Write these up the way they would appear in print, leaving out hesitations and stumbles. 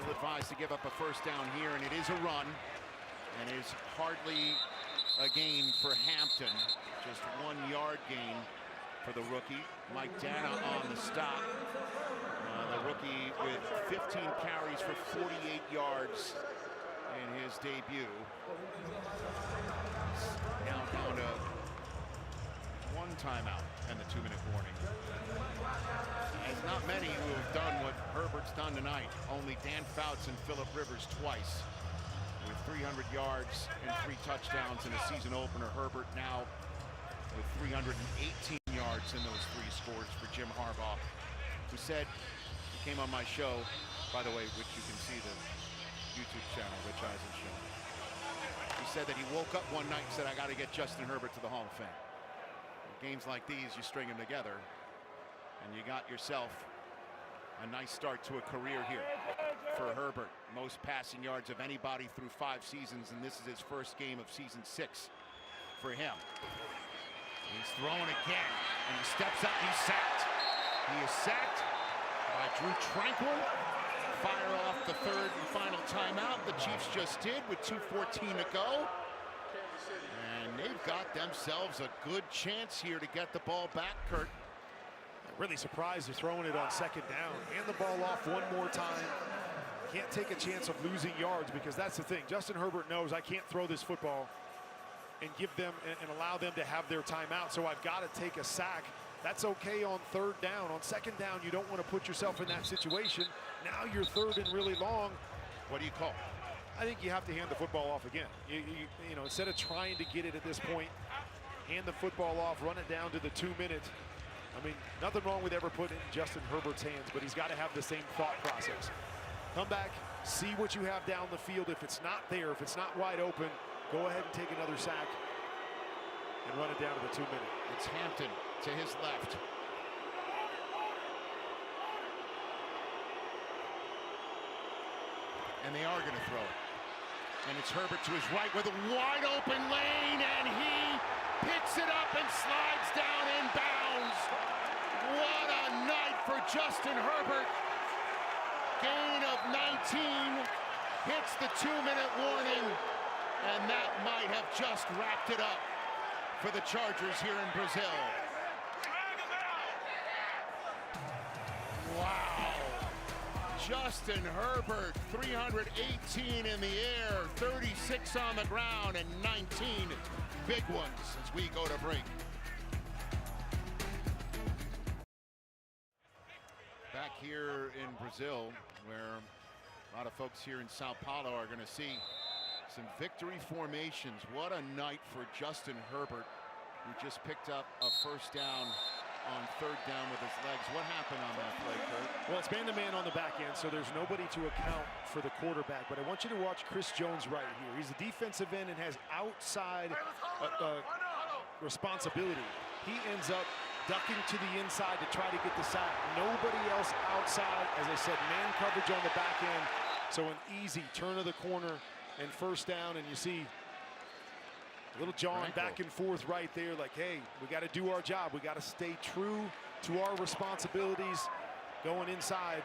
ill-advised to give up a first down here, and it is a run, and it is hardly a gain for Hampton. Just 1 yard gain for the rookie. Mike Dana on the stop. The rookie with 15 carries for 48 yards in his debut. Now down to 1 timeout and the 2-minute warning. There's not many who have done what Herbert's done tonight. Only Dan Fouts and Phillip Rivers twice. With 300 yards and 3 touchdowns in a season opener. Herbert now with 318 yards in those 3 scores for Jim Harbaugh, who said, he came on my show, by the way, which you can see the YouTube channel, Rich Eisen Show. He said that he woke up one night and said, I got to get Justin Herbert to the Hall of Fame. Games like these, you string them together, and you got yourself a nice start to a career here for Herbert. Most passing yards of anybody through 5 seasons, and this is his first game of season 6 for him. He's throwing again, and he steps up, he's sacked. He is sacked by Drew Tranquill. Fire off the 3rd and final timeout. The Chiefs just did with 2:14 to go. And they've got themselves a good chance here to get the ball back, Kurt. Really surprised they're throwing it on 2nd down. Hand the ball off one more time. Can't take a chance of losing yards, because that's the thing. Justin Herbert knows I can't throw this football and give them and allow them to have their timeout, so I've got to take a sack. That's okay on 3rd down. On 2nd down, you don't want to put yourself in that situation. Now you're 3rd and really long. What do you call? I think you have to hand the football off again. You know, instead of trying to get it at this point, hand the football off, run it down to the 2-minute. I mean, nothing wrong with ever putting it in Justin Herbert's hands, but he's got to have the same thought process. Come back, see what you have down the field. If it's not there, if it's not wide open, go ahead and take another sack and run it down to the 2-minute. It's Hampton to his left. And they are going to throw it. And it's Herbert to his right with a wide open lane, and he picks it up and slides down in bounds. What a night for Justin Herbert. Gain of 19, hits the 2-minute warning, and that might have just wrapped it up for the Chargers here in Brazil. Wow. Justin Herbert, 318 in the air, 36 on the ground, and 19 big ones as we go to break. Back here in Brazil, where a lot of folks here in Sao Paulo are going to see some victory formations. What a night for Justin Herbert, who just picked up a first down on 3rd down with his legs. What happened on that play, Kurt? Well, it's man-to-man on the back end, so there's nobody to account for the quarterback. But I want you to watch Chris Jones right here. He's a defensive end and has outside responsibility. He ends up ducking to the inside to try to get the sack. Nobody else outside. As I said, man coverage on the back end. So an easy turn of the corner and first down, and you see little John back and forth right there, like, hey, we got to do our job. We got to stay true to our responsibilities. Going inside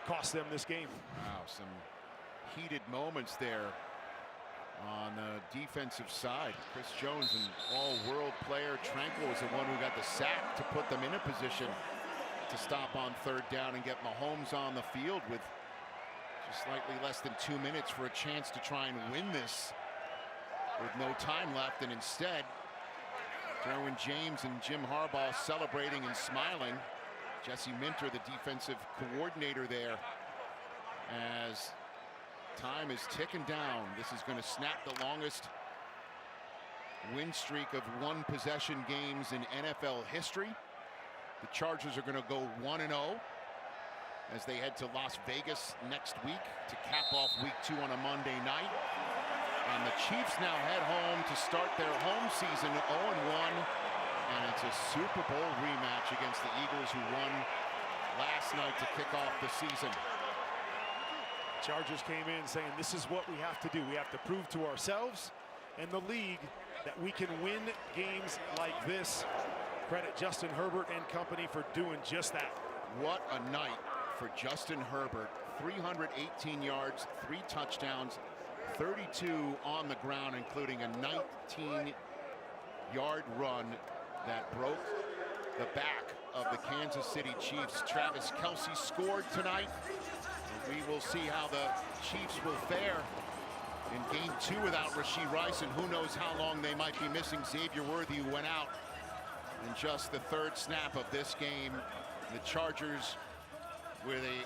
cost them this game. Wow, some heated moments there on the defensive side. Chris Jones, an all-world player. Tranquill was the one who got the sack to put them in a position to stop on 3rd down and get Mahomes on the field with just slightly less than 2 minutes for a chance to try and win this with no time left, and instead Derwin James and Jim Harbaugh celebrating and smiling. Jesse Minter, the defensive coordinator there, as time is ticking down. This is going to snap the longest win streak of 1-possession games in NFL history. The Chargers are going to go 1-0 as they head to Las Vegas next week to cap off week 2 on a Monday night. And the Chiefs now head home to start their home season 0-1. And it's a Super Bowl rematch against the Eagles, who won last night to kick off the season. Chargers came in saying, this is what we have to do. We have to prove to ourselves and the league that we can win games like this. Credit Justin Herbert and company for doing just that. What a night for Justin Herbert. 318 yards, 3 touchdowns, 32 on the ground, including a 19-yard run that broke the back of the Kansas City Chiefs. Travis Kelce scored tonight. We will see how the Chiefs will fare in game 2 without Rashee Rice, and who knows how long they might be missing Xavier Worthy, who went out in just the 3rd snap of this game. The Chargers with a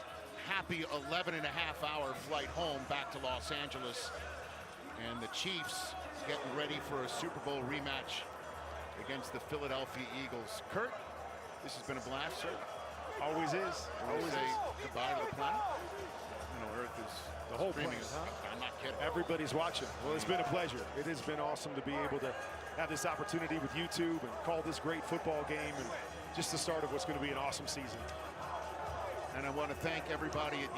happy 11.5-hour flight home back to Los Angeles, and the Chiefs getting ready for a Super Bowl rematch against the Philadelphia Eagles. Kurt, this has been a blast, sir. Always is. Always say goodbye to the planet. You know, Earth is the whole screaming. planet, huh? I'm not kidding. Everybody's watching. Well, it's been a pleasure. It has been awesome to be able to have this opportunity with YouTube and call this great football game, and just the start of what's going to be an awesome season. And I want to thank everybody at